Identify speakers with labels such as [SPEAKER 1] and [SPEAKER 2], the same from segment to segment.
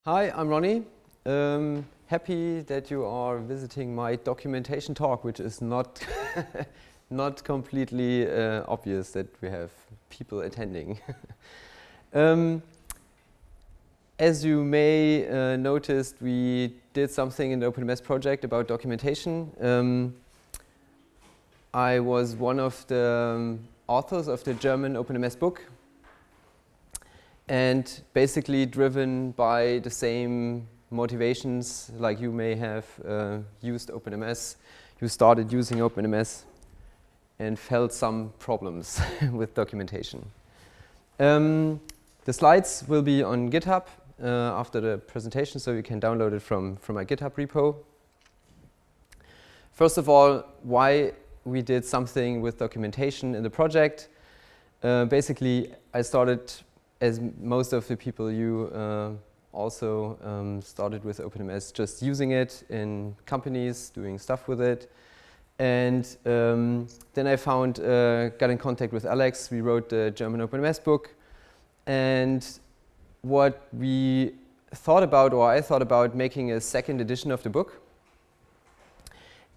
[SPEAKER 1] Hi, I'm Ronnie. Happy that you are visiting my documentation talk, which is not not completely obvious that we have people attending. As you may noticed, we did something in the OpenNMS project about documentation. I was one of the authors of the German OpenNMS book, and basically driven by the same motivations, like you may have used OpenNMS. You started using OpenNMS and felt some problems with documentation. The slides will be on GitHub after the presentation, so you can download it from my GitHub repo. First of all, why we did something with documentation in the project. Basically, I started, as most of the people, you also started with OpenNMS, just using it in companies, doing stuff with it. And then I got in contact with Alex. We wrote the German OpenNMS book. And what we thought about, or I thought about, making a second edition of the book.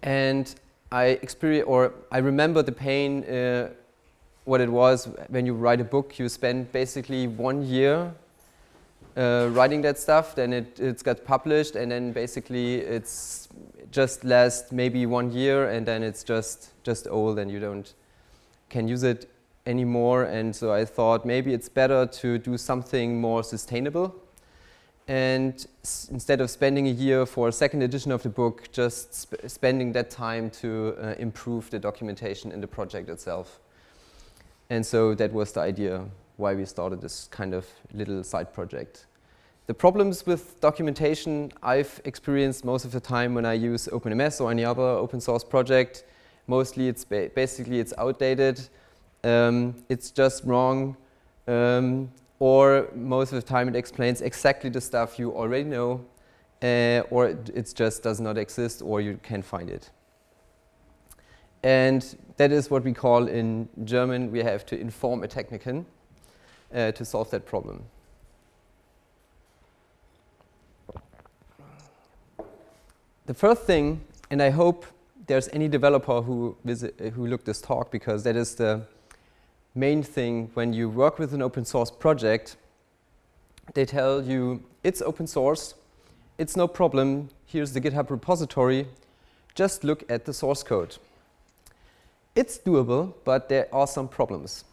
[SPEAKER 1] And I remember the pain, what it was when you write a book. You spend basically 1 year writing that stuff, then it's got published, and then basically it's just lasts maybe 1 year, and then it's just old and you can use it anymore. And so I thought maybe it's better to do something more sustainable, and instead of spending a year for a second edition of the book, just spending that time to improve the documentation in the project itself. And so that was the idea why we started this kind of little side project. The problems with documentation I've experienced most of the time when I use OpenNMS or any other open source project. Mostly it's basically it's outdated, it's just wrong, or most of the time it explains exactly the stuff you already know, or it just does not exist, or you can't find it. And that is what we call in German, we have to inform a Techniken to solve that problem. The first thing, and I hope there's any developer who looked this talk, because that is the main thing when you work with an open source project. They tell you it's open source, it's no problem, here's the GitHub repository, just look at the source code. It's doable, but there are some problems.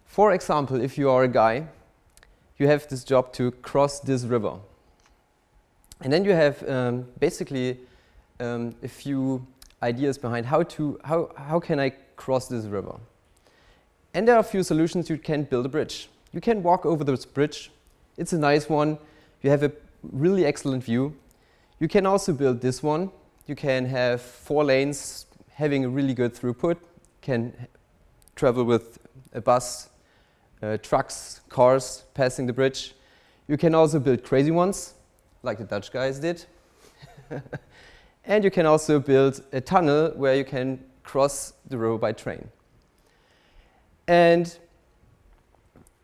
[SPEAKER 1] For example, if you are a guy, you have this job to cross this river. And then you have basically a few ideas behind how can I cross this river. And there are a few solutions. You can build a bridge. You can walk over this bridge. It's a nice one. You have a really excellent view. You can also build this one. You can have 4 lanes having a really good throughput, can travel with a bus, trucks, cars passing the bridge. You can also build crazy ones, like the Dutch guys did. And you can also build a tunnel where you can cross the river by train. And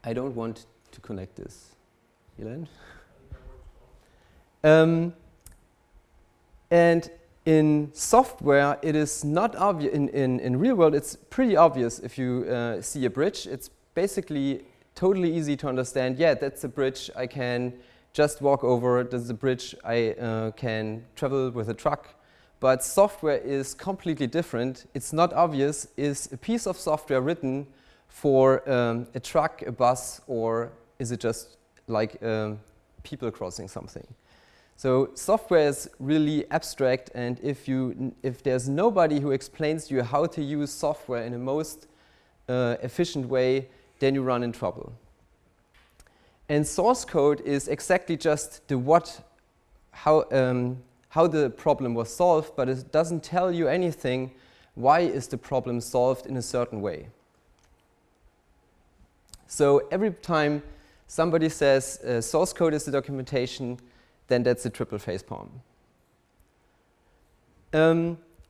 [SPEAKER 1] I don't want to connect this. Ilan? And in software, it is not obvious. In real world, it's pretty obvious if you see a bridge. It's basically totally easy to understand. Yeah, that's a bridge I can just walk over. This is a bridge I can travel with a truck. But software is completely different. It's not obvious. Is a piece of software written for a truck, a bus, or is it just like people crossing something? So software is really abstract, and if there's nobody who explains to you how to use software in the most efficient way, then you run in trouble. And source code is exactly just the how the problem was solved, but it doesn't tell you anything. Why is the problem solved in a certain way? So every time somebody says source code is the documentation, then that's a triple facepalm.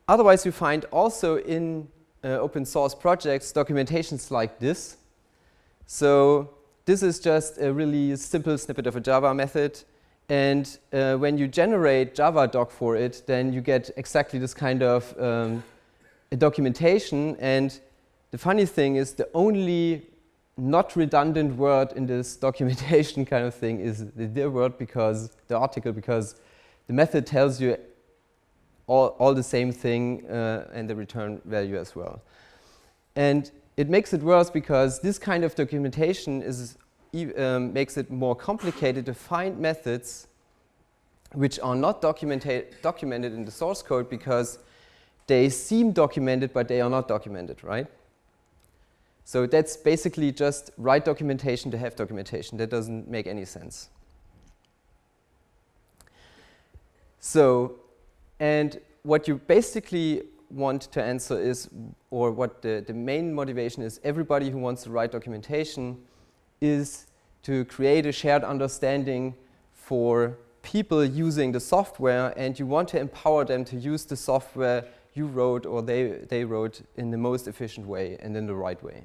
[SPEAKER 1] Otherwise, you find also in open source projects documentations like this. So this is just a really simple snippet of a Java method. And when you generate Java doc for it, then you get exactly this kind of a documentation. And the funny thing is the only not redundant word in this documentation kind of thing is the word, because the article, because the method tells you all the same thing and the return value as well. And it makes it worse because this kind of documentation makes it more complicated to find methods which are not documented in the source code, because they seem documented but they are not documented, right? So that's basically just write documentation to have documentation. That doesn't make any sense. So, and what you basically want to answer is, or what the main motivation is, everybody who wants to write documentation is to create a shared understanding for people using the software, and you want to empower them to use the software you wrote or they wrote in the most efficient way and in the right way.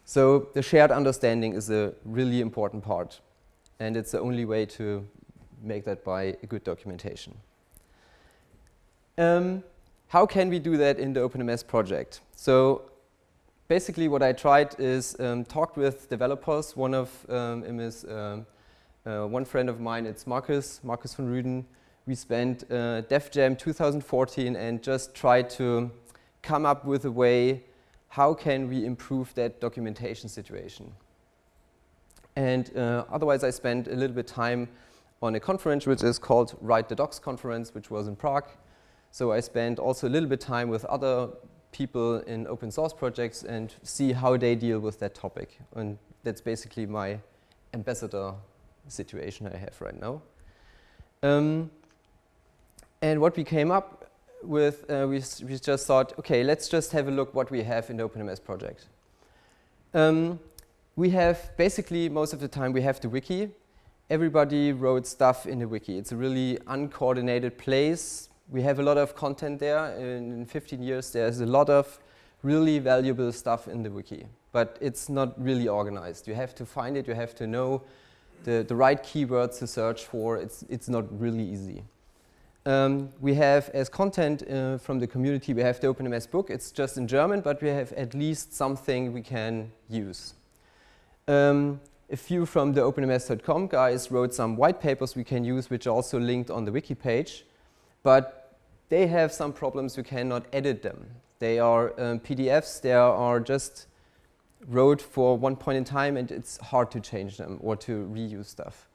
[SPEAKER 1] So the shared understanding is a really important part, and it's the only way to make that by a good documentation. How can we do that in the OpenNMS project? So basically what I tried is talk with developers. One of them is one friend of mine, it's Marcus von Rüden. We spent Dev Jam 2014 and just tried to come up with a way how can we improve that documentation situation. And otherwise I spent a little bit of time on a conference which is called Write the Docs conference, which was in Prague. So I spent also a little bit of time with other people in open source projects and see how they deal with that topic. And that's basically my ambassador situation I have right now. And what we came up with, we just thought, okay, let's just have a look what we have in the OpenNMS project. We have basically, most of the time, we have the wiki. Everybody wrote stuff in the wiki. It's a really uncoordinated place. We have a lot of content there. In 15 years, there's a lot of really valuable stuff in the wiki, but it's not really organized. You have to find it. You have to know the right keywords to search for. It's not really easy. We have, as content from the community, we have the OpenNMS book. It's just in German, but we have at least something we can use. A few from the OpenNMS.com guys wrote some white papers we can use, which are also linked on the wiki page. But they have some problems, you cannot edit them. They are PDFs, they are just wrote for one point in time, and it's hard to change them or to reuse stuff.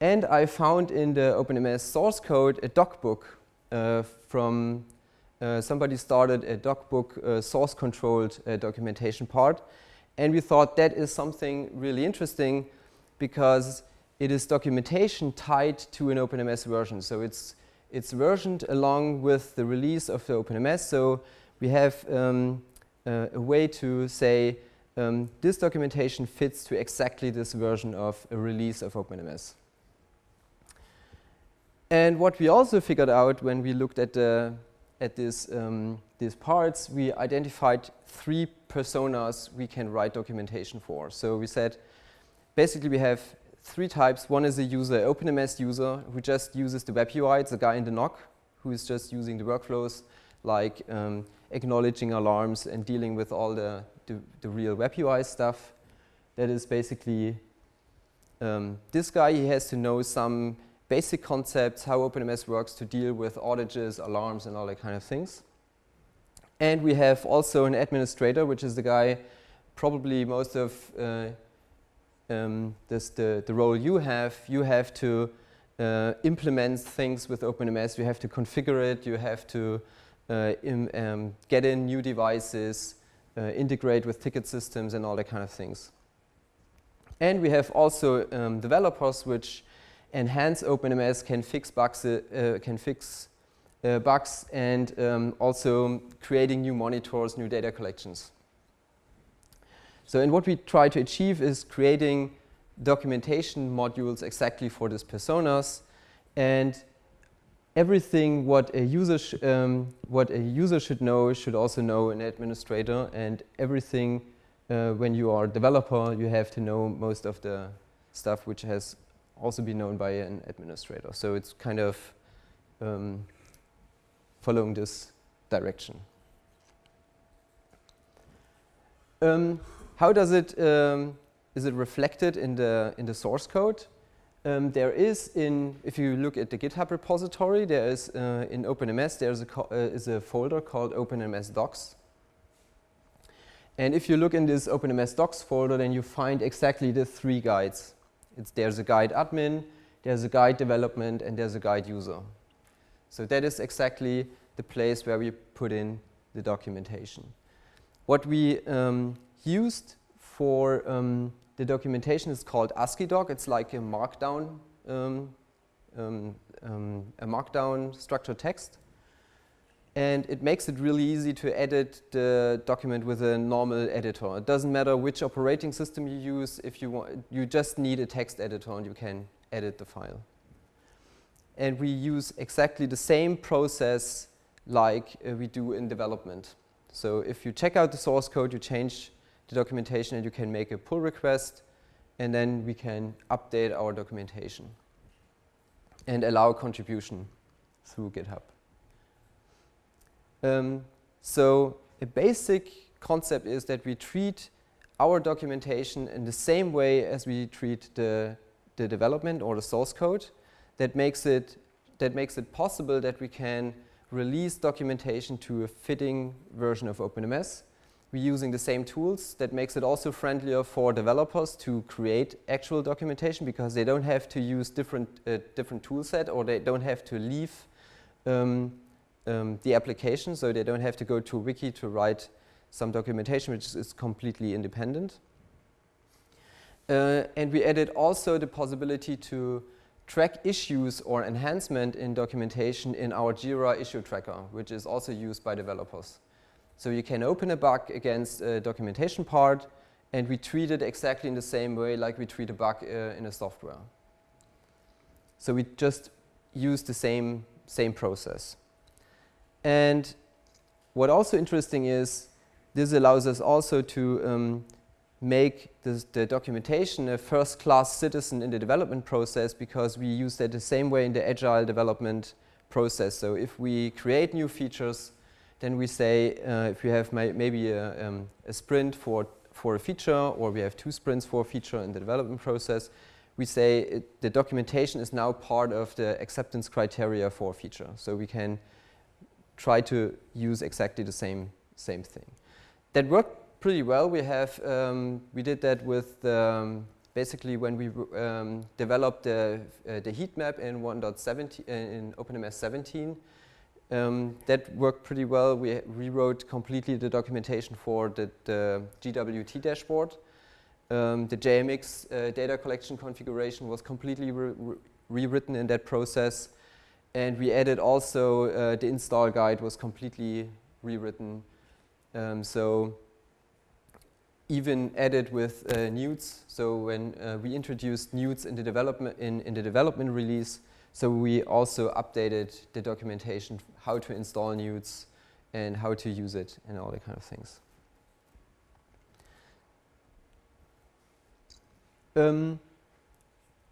[SPEAKER 1] And I found in the OpenNMS source code a docbook from somebody started a docbook source-controlled documentation part. And we thought that is something really interesting because it is documentation tied to an OpenNMS version. So it's versioned along with the release of the OpenNMS. So we have a way to say this documentation fits to exactly this version of a release of OpenNMS. And what we also figured out when we looked at these parts, we identified 3 personas we can write documentation for. So we said, basically we have 3 types. One is a user, OpenNMS user, who just uses the web UI. It's a guy in the NOC who is just using the workflows, like acknowledging alarms and dealing with all the real web UI stuff. That is basically this guy. He has to know some basic concepts, how OpenNMS works to deal with outages, alarms, and all that kind of things. And we have also an administrator, which is the guy, probably most of the role you have. You have to implement things with OpenNMS. You have to configure it. You have to get in new devices, integrate with ticket systems, and all that kind of things. And we have also developers which enhance OpenNMS, can fix bugs, and also creating new monitors, new data collections. So, and what we try to achieve is creating documentation modules exactly for these personas, and everything what a user should know should also know an administrator, and everything when you are a developer, you have to know most of the stuff which has also be known by an administrator. So it's kind of following this direction. How does it, is it reflected in the source code? There is if you look at the GitHub repository, there is in OpenNMS there is a folder called OpenNMS docs. And if you look in this OpenNMS docs folder, then you find exactly the 3 guides. There's a guide admin, there's a guide development, and there's a guide user. So that is exactly the place where we put in the documentation. What we used for the documentation is called ASCII doc. It's like a markdown structured text. And it makes it really easy to edit the document with a normal editor. It doesn't matter which operating system you use. If you want, you just need a text editor and you can edit the file. And we use exactly the same process like we do in development. So if you check out the source code, you change the documentation and you can make a pull request, and then we can update our documentation and allow contribution through GitHub. So a basic concept is that we treat our documentation in the same way as we treat the development or the source code. That makes it possible that we can release documentation to a fitting version of OpenNMS. We're using the same tools. That makes it also friendlier for developers to create actual documentation, because they don't have to use different tool set, or they don't have to leave the application, so they don't have to go to a wiki to write some documentation which is completely independent. And we added also the possibility to track issues or enhancement in documentation in our Jira issue tracker, which is also used by developers. So you can open a bug against a documentation part, and we treat it exactly in the same way like we treat a bug in a software. So we just use the same process. And what also interesting is, this allows us also to make the documentation a first-class citizen in the development process, because we use that the same way in the agile development process. So if we create new features, then we say if we have maybe a sprint for a feature, or we have 2 sprints for a feature in the development process, we say the documentation is now part of the acceptance criteria for a feature. So we can try to use exactly the same thing. That worked pretty well. We did that with basically when we developed the heat map in 1.17 in OpenNMS 17. That worked pretty well. We rewrote completely the documentation for the GWT dashboard. The JMX data collection configuration was completely rewritten in that process. And we added also the install guide was completely rewritten. So even added with newts. So when we introduced newts in the development release, so we also updated the documentation, how to install newts and how to use it and all that kind of things.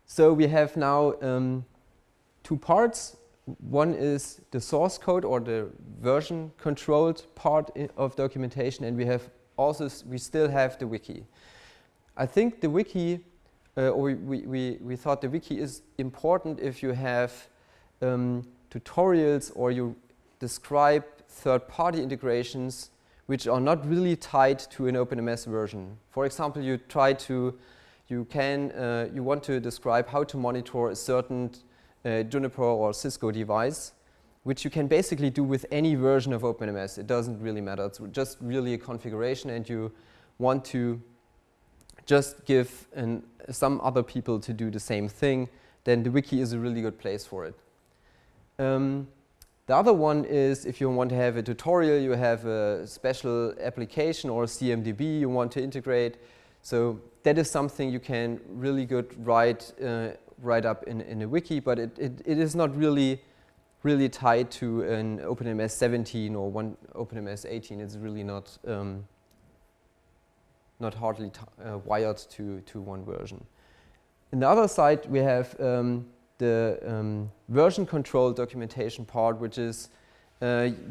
[SPEAKER 1] So we have now 2 parts. One is the source code, or the version controlled part of documentation, and we still have the wiki. I think the wiki, we thought the wiki is important if you have tutorials, or you describe third-party integrations which are not really tied to an OpenNMS version. For example, you want to describe how to monitor a certain Juniper or Cisco device, which you can basically do with any version of OpenNMS. It doesn't really matter. It's just really a configuration, and you want to just give some other people to do the same thing, then the wiki is a really good place for it. The other one is if you want to have a tutorial, you have a special application or a CMDB you want to integrate. So that is something you can really good write up in a wiki, but it is not really tied to an OpenNMS 17 or one OpenNMS 18. It's really not hardly wired to one version. On the other side, we have the version control documentation part, which is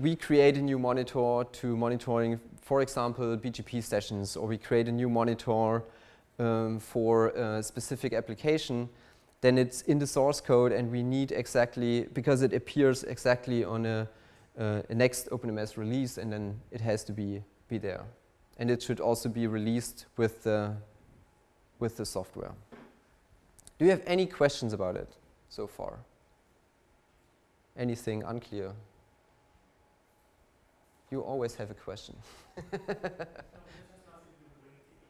[SPEAKER 1] we create a new monitor to monitoring, for example, BGP sessions, or we create a new monitor for a specific application. Then it's in the source code, and we need exactly, because it appears exactly on a next OpenNMS release, and then it has to be there. And it should also be released with the software. Do you have any questions about it so far? Anything unclear? You always have a question.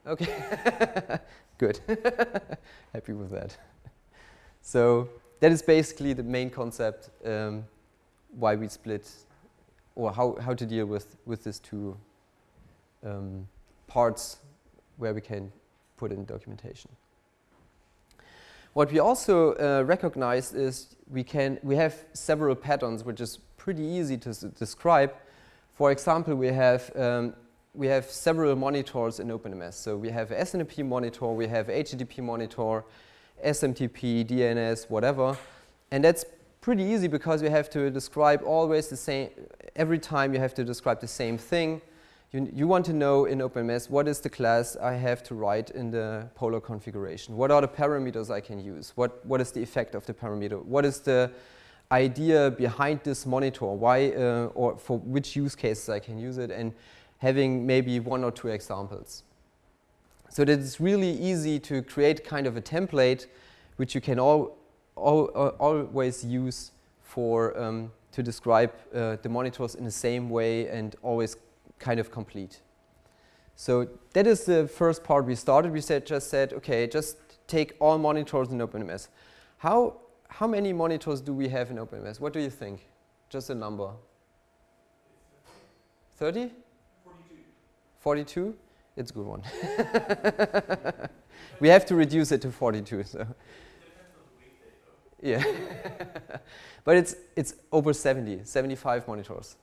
[SPEAKER 1] Okay, good. Happy with that. So that is basically the main concept why we split, or how to deal with these two parts where we can put in documentation. What we also recognize is we have several patterns, which is pretty easy to describe. For example, we have several monitors in OpenNMS. So we have SNMP monitor, we have HTTP monitor, SMTP, DNS, whatever. And that's pretty easy because you have to describe always the same, every time you have to describe the same thing. You want to know in OpenNMS what is the class I have to write in the polar configuration. What are the parameters I can use? What is the effect of the parameter? What is the idea behind this monitor? Why or for which use cases I can use it? And having maybe one or two examples. So that it's really easy to create kind of a template which you can always use for to describe the monitors in the same way and always kind of complete. So that is the first part we started. We just said, okay, just take all monitors in OpenNMS. How many monitors do we have in OpenNMS? What do you think? Just a number. 30? 42? It's a good one. We have to reduce it to 42. So. Yeah. But it's over 75 monitors.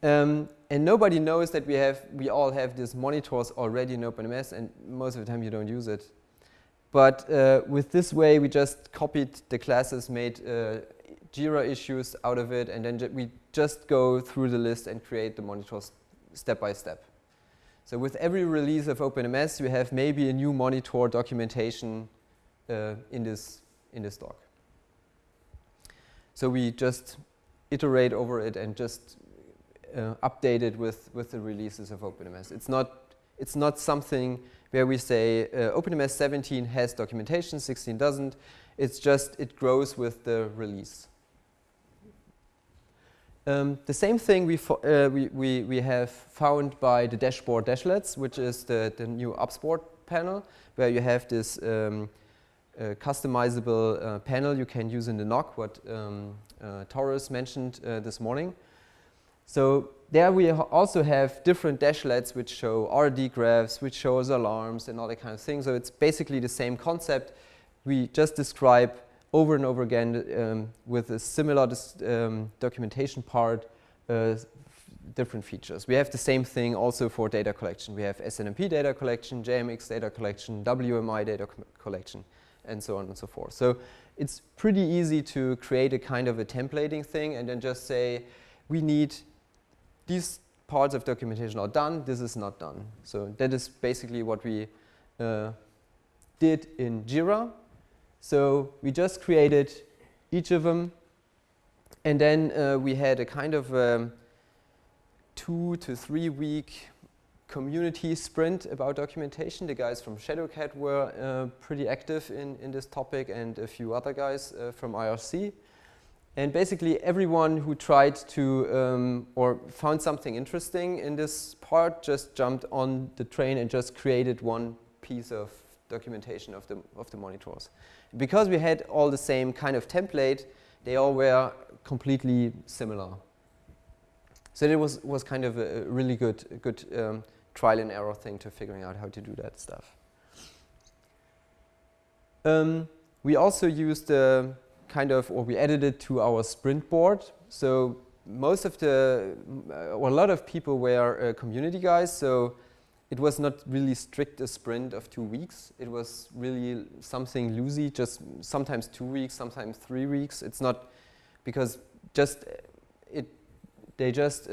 [SPEAKER 1] And nobody knows that we all have these monitors already in OpenNMS, and most of the time you don't use it. But with this way, we just copied the classes, made Jira issues out of it, and then we just go through the list and create the monitors step by step. So with every release of OpenNMS, you have maybe a new monitor documentation in this doc. So we just iterate over it and just update it with the releases of OpenNMS. It's not something where we say OpenNMS 17 has documentation, 16 doesn't. It's just it grows with the release. The same thing we have found by the dashboard dashlets, which is the new upsport panel, where you have this customizable panel you can use in the NOC, what Taurus mentioned this morning. So there we also have different dashlets which show RD graphs, which shows alarms and all that kind of thing. So it's basically the same concept. We just describe over and over again with a similar documentation part, different features. We have the same thing also for data collection. We have SNMP data collection, JMX data collection, WMI data collection, and so on and so forth. So it's pretty easy to create a kind of a templating thing and then just say, we need these parts of documentation are done, this is not done. So that is basically what we did in Jira. So we just created each of them, and then we had a kind of 2 to 3 week community sprint about documentation. The guys from Shadowcat were pretty active in this topic, and a few other guys from IRC. And basically everyone who tried to or found something interesting in this part just jumped on the train and just created one piece of documentation of the monitors. Because we had all the same kind of template, they all were completely similar. So it was kind of a really good trial and error thing to figuring out how to do that stuff. We also used we added it to our sprint board. So a lot of people were community guys, so it was not really strict a sprint of 2 weeks. It was really something loosey, just sometimes 2 weeks, sometimes 3 weeks. It's not because they just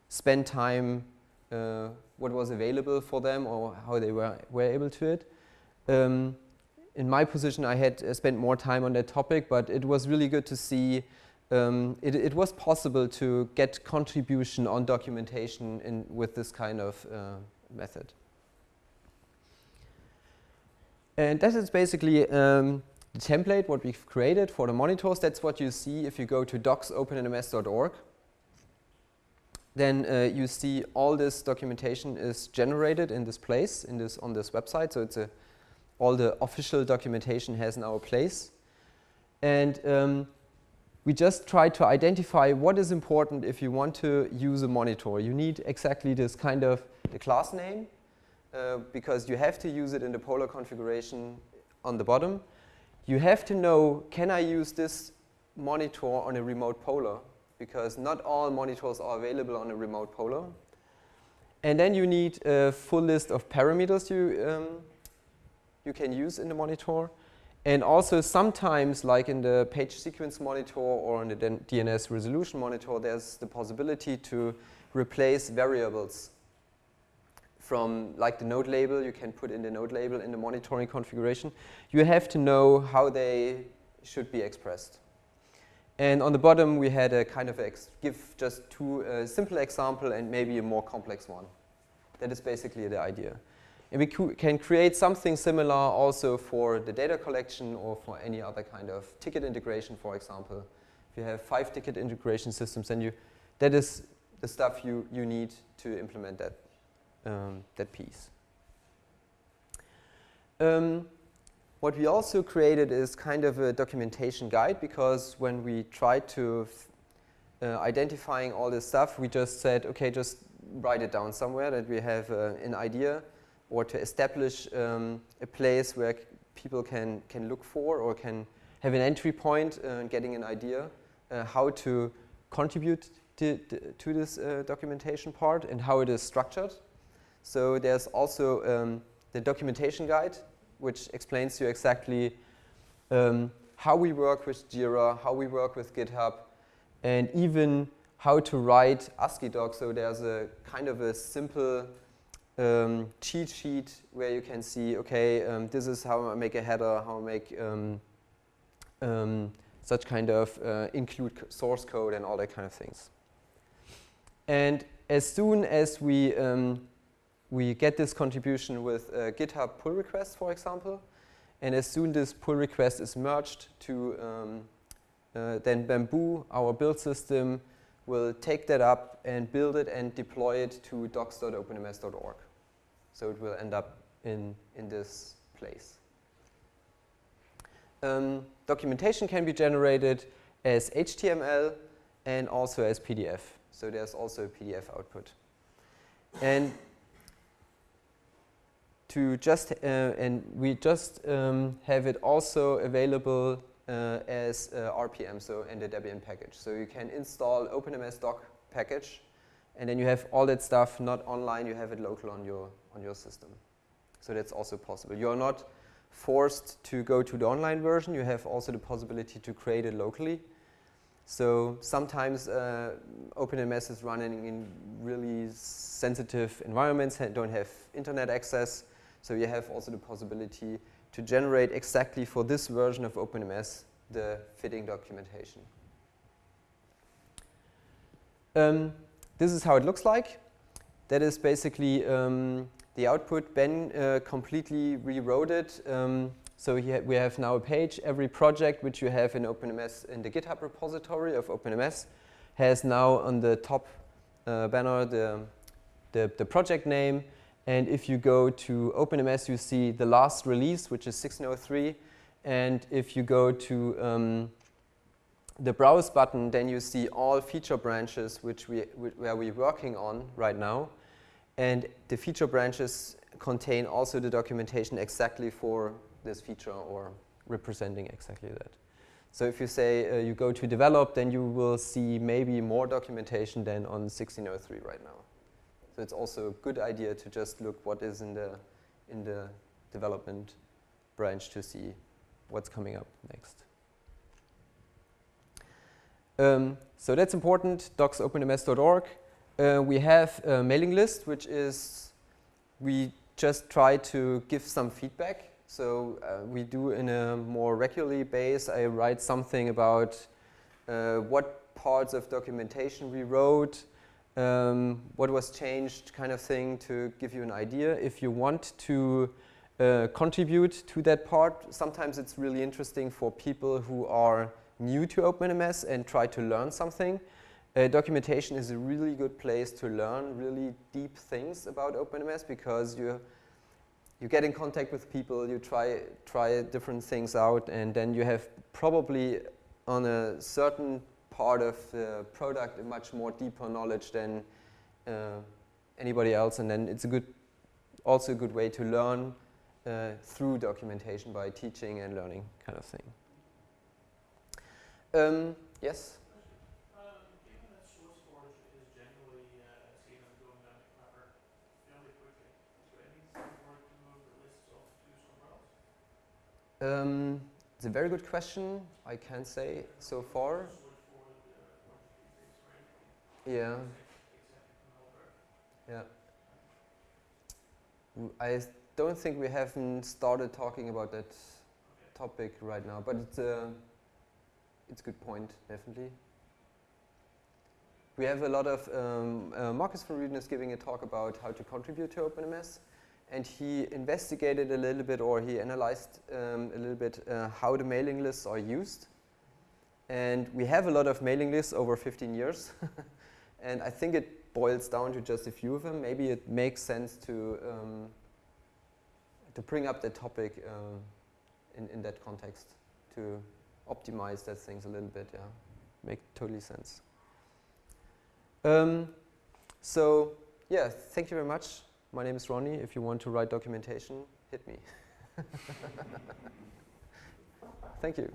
[SPEAKER 1] spend time what was available for them or how they were able to it. In my position, I had spent more time on that topic, but it was really good to see it was possible to get contribution on documentation with this kind of method. And that is basically the template, what we've created for the monitors. That's what you see if you go to docs.opennms.org. Then you see all this documentation is generated in this place, on this website. So it's all the official documentation has now a place. And we just try to identify what is important if you want to use a monitor. You need exactly this kind of the class name because you have to use it in the polar configuration on the bottom. You have to know, can I use this monitor on a remote polar? Because not all monitors are available on a remote polar. And then you need a full list of parameters you can use in the monitor. And also sometimes, like in the page sequence monitor or in the DNS resolution monitor, there's the possibility to replace variables from like the node label. You can put in the node label in the monitoring configuration. You have to know how they should be expressed. And on the bottom, we had a kind of give just two simple example and maybe a more complex one. That is basically the idea. And we can create something similar also for the data collection or for any other kind of ticket integration, for example. If you have 5 ticket integration systems, then that is the stuff you need to implement that piece. What we also created is kind of a documentation guide, because when we tried to identifying all this stuff, we just said, okay, just write it down somewhere that we have an idea, or to establish a place where people can look for or can have an entry point, getting an idea how to contribute to this documentation part and how it is structured. So there's also the documentation guide, which explains to you exactly how we work with Jira, how we work with GitHub, and even how to write ASCII docs. So there's a kind of a simple cheat sheet where you can see, okay, this is how I make a header, how I make such kind of include source code and all that kind of things. And as soon as we get this contribution with GitHub pull request, for example, and as soon as this pull request is merged to then Bamboo, our build system, will take that up and build it and deploy it to docs.opennms.org. So it will end up in this place. Documentation can be generated as HTML and also as PDF. So there's also a PDF output. And we just have it also available as RPM, so in the Debian package. So you can install OpenNMS doc package, and then you have all that stuff not online, you have it local on your system. So that's also possible. You are not forced to go to the online version. You have also the possibility to create it locally. So sometimes OpenNMS is running in really sensitive environments and don't have internet access. So you have also the possibility to generate exactly for this version of OpenNMS the fitting documentation. This is how it looks like. That is basically the output. Ben completely rewrote it. So we have now a page. Every project which you have in OpenNMS in the GitHub repository of OpenNMS has now on the top banner the project name. And if you go to OpenNMS, you see the last release, which is 1603. And if you go to the Browse button, then you see all feature branches where we're working on right now. And the feature branches contain also the documentation exactly for this feature or representing exactly that. So if you say you go to develop, then you will see maybe more documentation than on 1603 right now. So it's also a good idea to just look what is in the development branch to see what's coming up next. So that's important, docs.opennms.org. We have a mailing list, which is, we just try to give some feedback. So we do in a more regularly base. I write something about what parts of documentation we wrote, what was changed, kind of thing, to give you an idea. If you want to contribute to that part, sometimes it's really interesting for people who are new to OpenNMS and try to learn something. Documentation is a really good place to learn really deep things about OpenNMS, because you get in contact with people, you try different things out, and then you have probably on a certain part of the product a much more deeper knowledge than anybody else, and then it's also a good way to learn through documentation by teaching and learning, kind of thing. Yes?
[SPEAKER 2] Given that source storage is generally seen as going down the clever fairly quickly, is there anything more to move the lists off to somewhere else?
[SPEAKER 1] It's a very good question. I can't say so far. Yeah. Yeah. I don't think we haven't started talking about that topic right now, but it's a good point, definitely. We have a lot of, Marcus van Rieden is giving a talk about how to contribute to OpenNMS, and he investigated a little bit, or he analyzed a little bit how the mailing lists are used. And we have a lot of mailing lists over 15 years, and I think it boils down to just a few of them. Maybe it makes sense to bring up the topic in that context, to optimize that things a little bit, yeah. Make totally sense. So, yeah, thank you very much. My name is Ronnie. If you want to write documentation, hit me. Thank you.